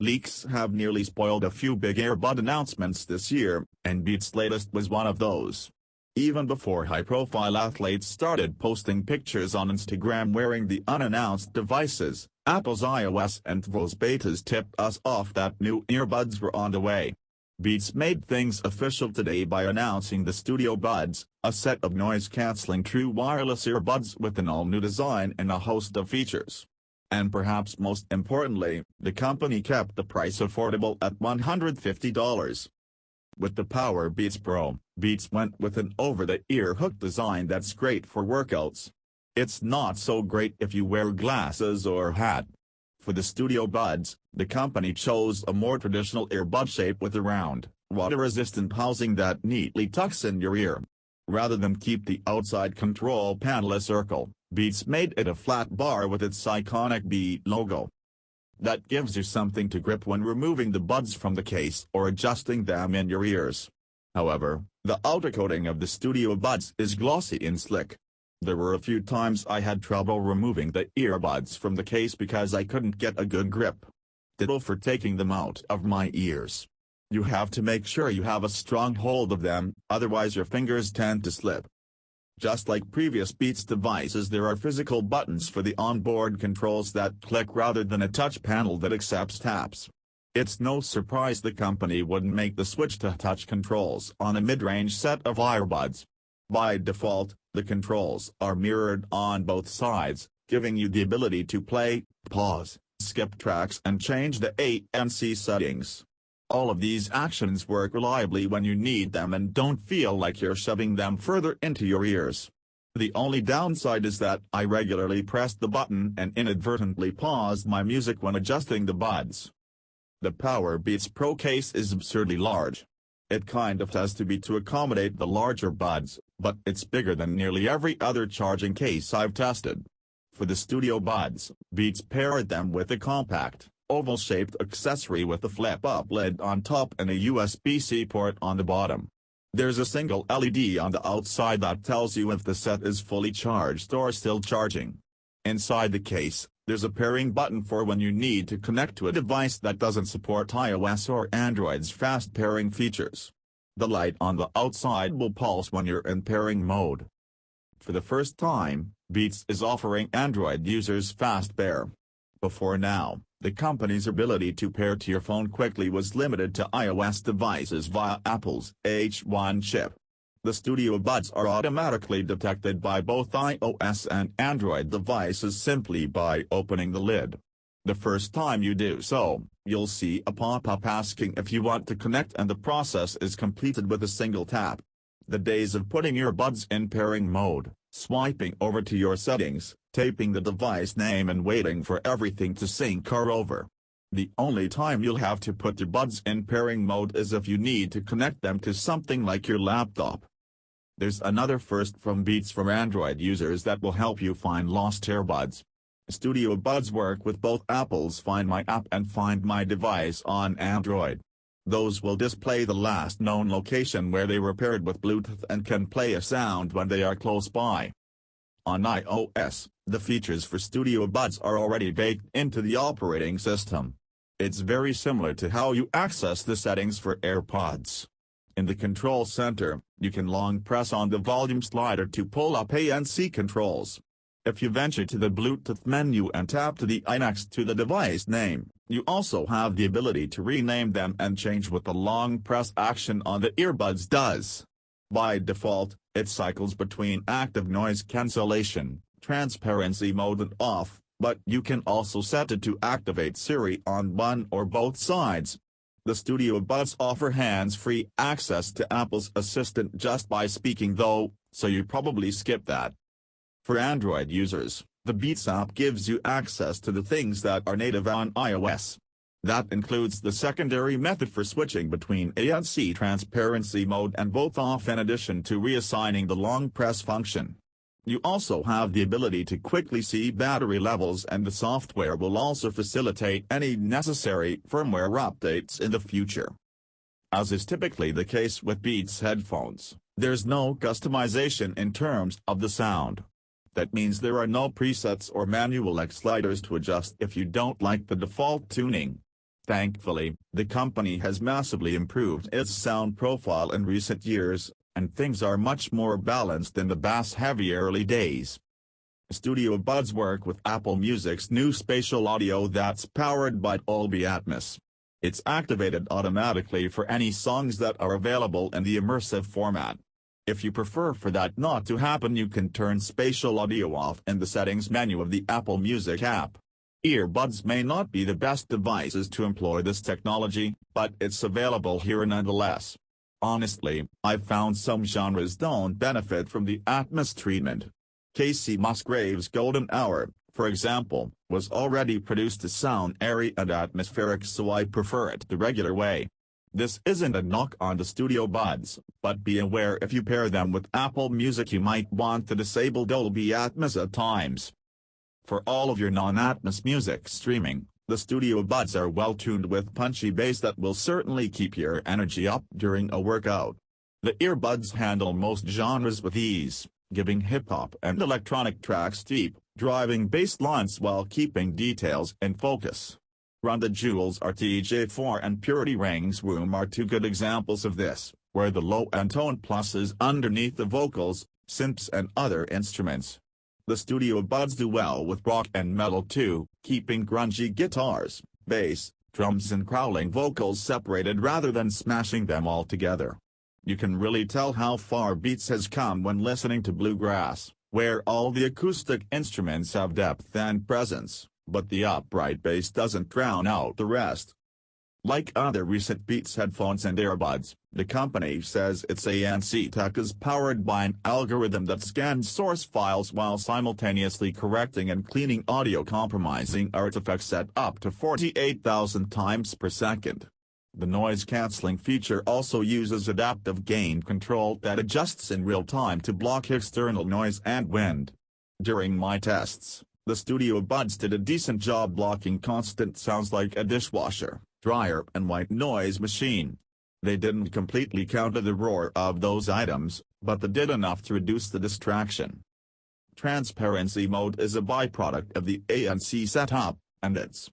Leaks have nearly spoiled a few big earbud announcements this year, and Beats' latest was one of those. Even before high-profile athletes started posting pictures on Instagram wearing the unannounced devices, Apple's iOS and tvOS betas tipped us off that new earbuds were on the way. Beats made things official today by announcing the Studio Buds, a set of noise-canceling true wireless earbuds with an all-new design and a host of features. And perhaps most importantly, the company kept the price affordable at $150. With the Power Beats Pro, Beats went with an over-the-ear hook design that's great for workouts. It's not so great if you wear glasses or a hat. For the Studio Buds, the company chose a more traditional earbud shape with a round, water-resistant housing that neatly tucks in your ear. Rather than keep the outside control panel a circle, Beats made it a flat bar with its iconic B logo. That gives you something to grip when removing the buds from the case or adjusting them in your ears. However, the outer coating of the Studio Buds is glossy and slick. There were a few times I had trouble removing the earbuds from the case because I couldn't get a good grip. Ditto for taking them out of my ears. You have to make sure you have a strong hold of them, otherwise your fingers tend to slip. Just like previous Beats devices, there are physical buttons for the onboard controls that click rather than a touch panel that accepts taps. It's no surprise the company wouldn't make the switch to touch controls on a mid-range set of earbuds. By default, the controls are mirrored on both sides, giving you the ability to play, pause, skip tracks and change the ANC settings. All of these actions work reliably when you need them and don't feel like you're shoving them further into your ears. The only downside is that I regularly pressed the button and inadvertently paused my music when adjusting the buds. The Power Beats Pro case is absurdly large. It kind of has to be to accommodate the larger buds, but it's bigger than nearly every other charging case I've tested. For the Studio Buds, Beats paired them with a compact, oval-shaped accessory with a flip-up lid on top and a USB-C port on the bottom. There's a single LED on the outside that tells you if the set is fully charged or still charging. Inside the case, there's a pairing button for when you need to connect to a device that doesn't support iOS or Android's fast pairing features. The light on the outside will pulse when you're in pairing mode. For the first time, Beats is offering Android users fast pair. Before now, the company's ability to pair to your phone quickly was limited to iOS devices via Apple's H1 chip. The Studio Buds are automatically detected by both iOS and Android devices simply by opening the lid. The first time you do so, you'll see a pop-up asking if you want to connect, and the process is completed with a single tap. The days of putting your buds in pairing mode, swiping over to your settings, taping the device name and waiting for everything to sync are over. The only time you'll have to put your buds in pairing mode is if you need to connect them to something like your laptop. There's another first from Beats for Android users that will help you find lost earbuds. Studio Buds work with both Apple's Find My app and Find My device on Android. Those will display the last known location where they were paired with Bluetooth and can play a sound when they are close by. On iOS, the features for Studio Buds are already baked into the operating system. It's very similar to how you access the settings for AirPods. In the control center, you can long press on the volume slider to pull up ANC controls. If you venture to the Bluetooth menu and tap to the I next to the device name, you also have the ability to rename them and change what the long press action on the earbuds does. By default, it cycles between active noise cancellation, transparency mode and off, but you can also set it to activate Siri on one or both sides. The Studio Buds offer hands-free access to Apple's Assistant just by speaking though, so you probably skip that. For Android users, the Beats app gives you access to the things that are native on iOS. That includes the secondary method for switching between ANC transparency mode and both off, in addition to reassigning the long press function. You also have the ability to quickly see battery levels, and the software will also facilitate any necessary firmware updates in the future. As is typically the case with Beats headphones, there's no customization in terms of the sound. That means there are no presets or manual sliders to adjust if you don't like the default tuning. Thankfully, the company has massively improved its sound profile in recent years, and things are much more balanced than the bass-heavy early days. Studio Buds work with Apple Music's new spatial audio that's powered by Dolby Atmos. It's activated automatically for any songs that are available in the immersive format. If you prefer for that not to happen, you can turn spatial audio off in the settings menu of the Apple Music app. Earbuds may not be the best devices to employ this technology, but it's available here nonetheless. Honestly, I've found some genres don't benefit from the Atmos treatment. Kacey Musgraves' Golden Hour, for example, was already produced to sound airy and atmospheric, so I prefer it the regular way. This isn't a knock on the Studio Buds, but be aware if you pair them with Apple Music you might want to disable Dolby Atmos at times. For all of your non-Atmos music streaming, the Studio Buds are well tuned with punchy bass that will certainly keep your energy up during a workout. The earbuds handle most genres with ease, giving hip-hop and electronic tracks deep, driving bass lines while keeping details in focus. Run the Jewels RTJ4 and Purity Rings Room are two good examples of this, where the low-end tone pluses underneath the vocals, synths and other instruments. The Studio Buds do well with rock and metal too, keeping grungy guitars, bass, drums and growling vocals separated rather than smashing them all together. You can really tell how far Beats has come when listening to bluegrass, where all the acoustic instruments have depth and presence, but the upright bass doesn't drown out the rest. Like other recent Beats headphones and earbuds, the company says its ANC tech is powered by an algorithm that scans source files while simultaneously correcting and cleaning audio-compromising artifacts at up to 48,000 times per second. The noise-canceling feature also uses adaptive gain control that adjusts in real time to block external noise and wind. During my tests, the Studio Buds did a decent job blocking constant sounds like a dishwasher, dryer and white noise machine. They didn't completely counter the roar of those items, but they did enough to reduce the distraction. Transparency mode is a byproduct of the ANC setup, and it's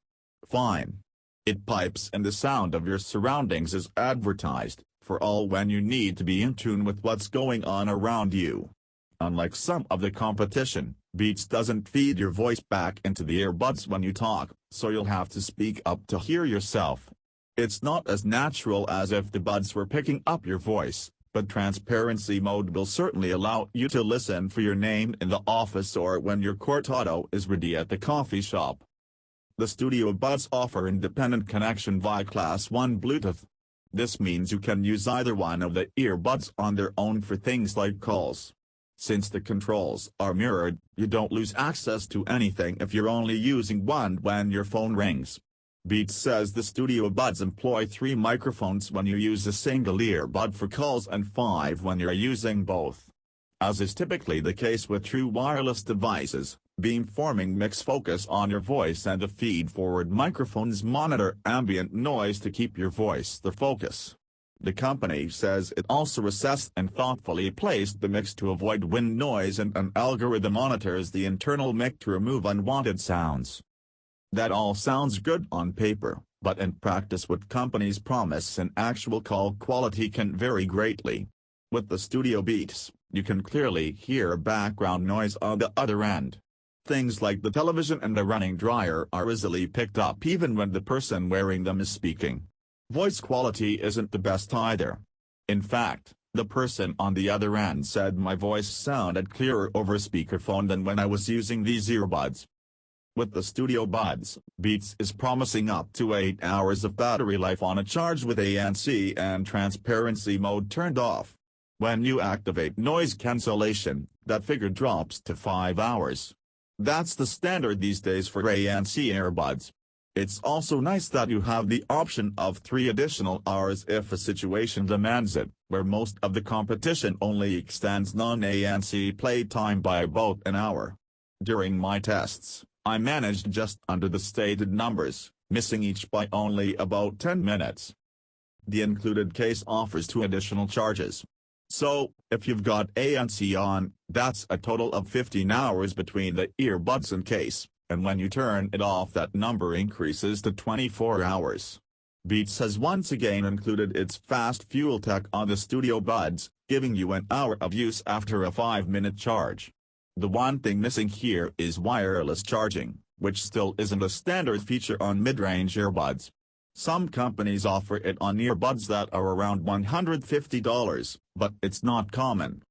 fine. It pipes in the sound of your surroundings as advertised, for all when you need to be in tune with what's going on around you. Unlike some of the competition, Beats doesn't feed your voice back into the earbuds when you talk, so you'll have to speak up to hear yourself. It's not as natural as if the buds were picking up your voice, but transparency mode will certainly allow you to listen for your name in the office or when your cortado is ready at the coffee shop. The Studio Buds offer independent connection via Class 1 Bluetooth. This means you can use either one of the earbuds on their own for things like calls. Since the controls are mirrored, you don't lose access to anything if you're only using one when your phone rings. Beats says the Studio Buds employ 3 microphones when you use a single earbud for calls and 5 when you're using both. As is typically the case with true wireless devices, beamforming mix focus on your voice and the feed-forward microphones monitor ambient noise to keep your voice the focus. The company says it also assessed and thoughtfully placed the mix to avoid wind noise and an algorithm monitors the internal mic to remove unwanted sounds. That all sounds good on paper, but in practice what companies promise and actual call quality can vary greatly. With the Studio Beats, you can clearly hear background noise on the other end. Things like the television and the running dryer are easily picked up even when the person wearing them is speaking. Voice quality isn't the best either. In fact, the person on the other end said my voice sounded clearer over speakerphone than when I was using these earbuds. With the Studio Buds, Beats is promising up to 8 hours of battery life on a charge with ANC and transparency mode turned off. When you activate noise cancellation, that figure drops to 5 hours. That's the standard these days for ANC earbuds. It's also nice that you have the option of 3 additional hours if a situation demands it, where most of the competition only extends non-ANC playtime by about an hour. During my tests, I managed just under the stated numbers, missing each by only about 10 minutes. The included case offers 2 additional charges. So, if you've got ANC on, that's a total of 15 hours between the earbuds and case, and when you turn it off that number increases to 24 hours. Beats has once again included its fast fuel tech on the Studio Buds, giving you an hour of use after a 5-minute charge. The one thing missing here is wireless charging, which still isn't a standard feature on mid-range earbuds. Some companies offer it on earbuds that are around $150, but it's not common.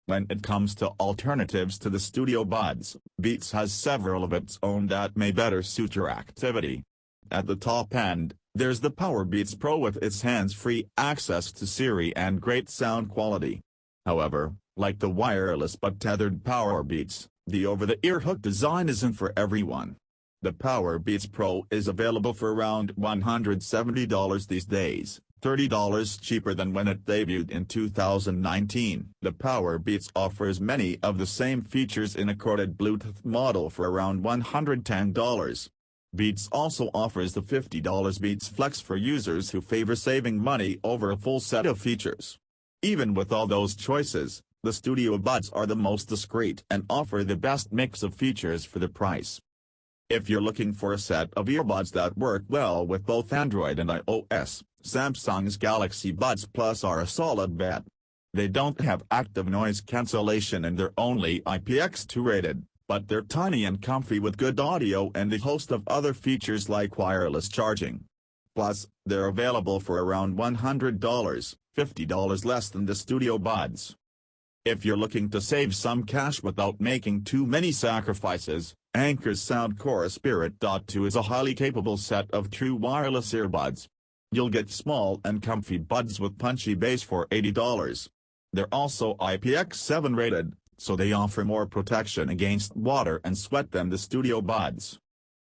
When it comes to alternatives to the Studio Buds, Beats has several of its own that may better suit your activity. At the top end, there's the Powerbeats Pro with its hands-free access to Siri and great sound quality. However, like the wireless but tethered Powerbeats, the over-the-ear hook design isn't for everyone. The Powerbeats Pro is available for around $170 these days, $30 cheaper than when it debuted in 2019. The Powerbeats offers many of the same features in a corded Bluetooth model for around $110. Beats also offers the $50 Beats Flex for users who favor saving money over a full set of features. Even with all those choices, the Studio Buds are the most discreet and offer the best mix of features for the price. If you're looking for a set of earbuds that work well with both Android and iOS, Samsung's Galaxy Buds Plus are a solid bet. They don't have active noise cancellation and they're only IPX2 rated, but they're tiny and comfy with good audio and a host of other features like wireless charging. Plus, they're available for around $100, $50 less than the Studio Buds. If you're looking to save some cash without making too many sacrifices, Anker's Soundcore Spirit 2 is a highly capable set of true wireless earbuds. You'll get small and comfy buds with punchy bass for $80. They're also IPX7 rated, so they offer more protection against water and sweat than the Studio Buds.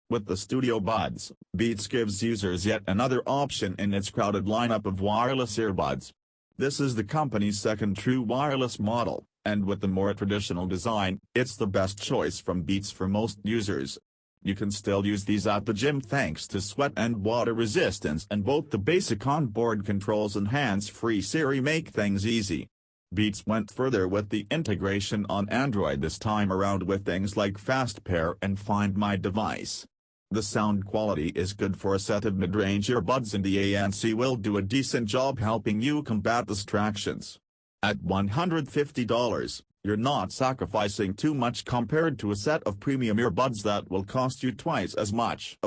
With the Studio Buds, Beats gives users yet another option in its crowded lineup of wireless earbuds. This is the company's second true wireless model, and with the more traditional design, it's the best choice from Beats for most users. You can still use these at the gym thanks to sweat and water resistance, and both the basic onboard controls and hands-free Siri make things easy. Beats went further with the integration on Android this time around with things like Fast Pair and Find My Device. The sound quality is good for a set of mid-range earbuds, and the ANC will do a decent job helping you combat distractions. At $150, you're not sacrificing too much compared to a set of premium earbuds that will cost you twice as much.